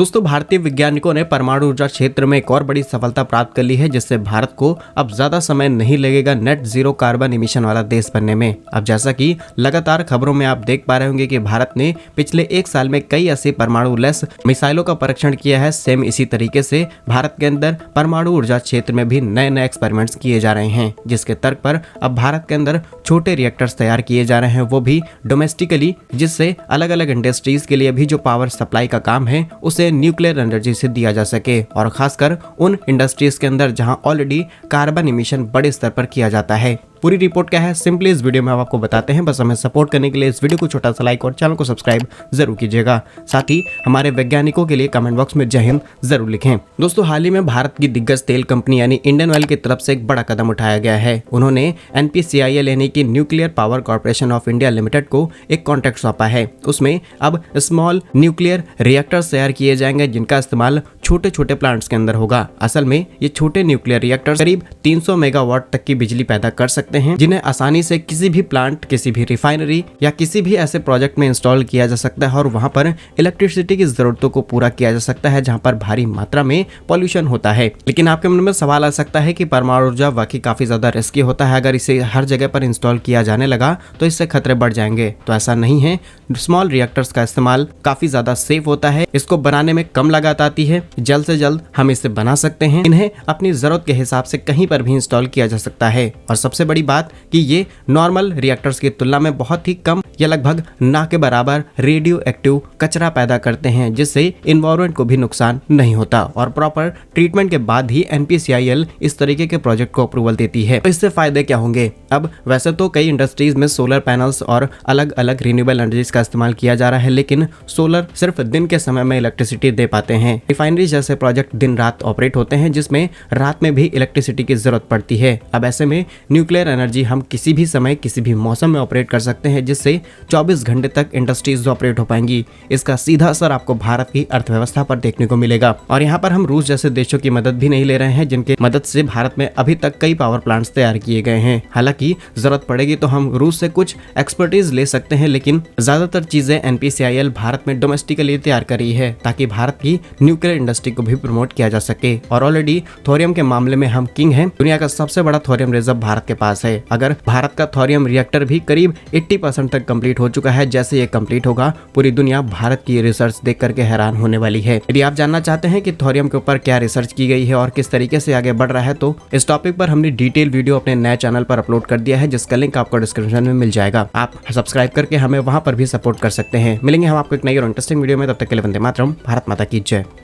दोस्तों, भारतीय वैज्ञानिकों ने परमाणु ऊर्जा क्षेत्र में एक और बड़ी सफलता प्राप्त कर ली है, जिससे भारत को अब ज्यादा समय नहीं लगेगा नेट जीरो कार्बन इमिशन वाला देश बनने में। अब जैसा कि लगातार खबरों में आप देख पा रहे होंगे कि भारत ने पिछले एक साल में कई ऐसी परमाणु लेस मिसाइलों का परीक्षण किया है। सेम इसी तरीके से भारत के अंदर परमाणु ऊर्जा क्षेत्र में भी नए नए एक्सपेरिमेंट्स किए जा रहे हैं, जिसके तर्क पर अब भारत के अंदर छोटे रिएक्टर्स तैयार किए जा रहे हैं, वो भी डोमेस्टिकली, जिससे अलग अलग इंडस्ट्रीज के लिए भी जो पावर सप्लाई का काम है उसे न्यूक्लियर एनर्जी से दिया जा सके, और खासकर उन इंडस्ट्रीज के अंदर जहां ऑलरेडी कार्बन इमिशन बड़े स्तर पर किया जाता है। पूरी रिपोर्ट क्या है सिंपली इस वीडियो में हम आपको बताते हैं। बस हमें सपोर्ट करने के लिए इस वीडियो को छोटा सा लाइक और चैनल को सब्सक्राइब जरूर कीजिएगा। साथ ही हमारे वैज्ञानिकों के लिए कमेंट बॉक्स में जय हिंद जरूर लिखें। दोस्तों, हाल ही में भारत की दिग्गज तेल कंपनी यानी इंडियन ऑयल की तरफ से एक बड़ा कदम उठाया गया है। उन्होंने NPCIL यानी कि nuclear power corporation of India limited को एक कॉन्ट्रैक्ट सौंपा है। उसमें अब स्मॉल न्यूक्लियर रिएक्टर्स तैयार किए जाएंगे, जिनका इस्तेमाल छोटे छोटे प्लांट्स के अंदर होगा। असल में ये छोटे न्यूक्लियर रिएक्टर्स करीब 300 मेगावाट तक की बिजली पैदा कर सकते हैं, जिन्हें आसानी से किसी भी प्लांट, किसी भी रिफाइनरी या किसी भी ऐसे प्रोजेक्ट में इंस्टॉल किया जा सकता है और वहां पर इलेक्ट्रिसिटी की जरूरतों को पूरा किया जा सकता है, जहां पर भारी मात्रा में पॉल्यूशन होता है। लेकिन आपके मन में सवाल आ सकता है कि परमाणु ऊर्जा वाकई काफी ज्यादा रिस्की होता है। अगर इसे हर जगह पर इंस्टॉल किया जाने लगा तो इससे खतरे बढ़ जाएंगे। तो ऐसा नहीं है, स्मॉल रिएक्टर्स का इस्तेमाल काफी ज्यादा सेफ होता है। इसको बनाने में कम लागत आती है, जल्द से जल्द हम इसे बना सकते हैं। इन्हें अपनी जरूरत के हिसाब से कहीं पर भी इंस्टॉल किया जा सकता है। और सबसे बड़ी बात कि ये नॉर्मल रिएक्टर्स की तुलना में बहुत ही कम या लगभग ना के बराबर रेडियो एक्टिव कचरा पैदा करते हैं, जिससे इन्वायरमेंट को भी नुकसान नहीं होता। और प्रॉपर ट्रीटमेंट के बाद ही NPCIL इस तरीके के प्रोजेक्ट को अप्रूवल देती है। तो इससे फायदे क्या होंगे? अब वैसे तो कई इंडस्ट्रीज में सोलर पैनल्स और अलग अलग रिन्यूएबल एनर्जीज का इस्तेमाल किया जा रहा है, लेकिन सोलर सिर्फ दिन के समय में इलेक्ट्रिसिटी दे पाते हैं। रिफाइनरीज जैसे प्रोजेक्ट दिन रात ऑपरेट होते हैं, जिसमें रात में भी इलेक्ट्रिसिटी की जरूरत पड़ती है। अब ऐसे में न्यूक्लियर एनर्जी हम किसी भी समय किसी भी मौसम में ऑपरेट कर सकते हैं, जिससे 24 घंटे तक इंडस्ट्रीज ऑपरेट हो पाएंगी। इसका सीधा असर आपको भारत की अर्थव्यवस्था पर देखने को मिलेगा। और यहाँ पर हम रूस जैसे देशों की मदद भी नहीं ले रहे हैं, जिनके मदद से भारत में अभी तक कई पावर प्लांट्स तैयार किए गए हैं। हालांकि जरूरत पड़ेगी तो हम रूस से कुछ एक्सपर्टीज ले सकते हैं, लेकिन ज्यादातर चीजें NPCIL भारत में डोमेस्टिकली तैयार कर रही है, ताकि भारत की न्यूक्लियर इंडस्ट्री को भी प्रमोट किया जा सके। और ऑलरेडी थोरियम के मामले में हम किंग हैं। दुनिया का सबसे बड़ा थोरियम रिजर्व भारत के पास है। अगर भारत का थोरियम रिएक्टर भी करीब 80% तक कंप्लीट हो चुका है। जैसे ये कंप्लीट होगा, पूरी दुनिया भारत की रिसर्च देख करके हैरान होने वाली है। यदि आप जानना चाहते हैं कि थोरियम के ऊपर क्या रिसर्च की गई है और किस तरीके से आगे बढ़ रहा है, तो इस टॉपिक पर हमने डिटेल वीडियो अपने नए चैनल पर अपलोड कर दिया है, जिसका लिंक आपको डिस्क्रिप्शन में मिल जाएगा। आप सब्सक्राइब करके हमें वहां पर भी सपोर्ट कर सकते हैं। मिलेंगे हम आपको एक नई और इंटरेस्टिंग वीडियो में। तब तक के लिए वंदे मातरम। भारत माता की जय।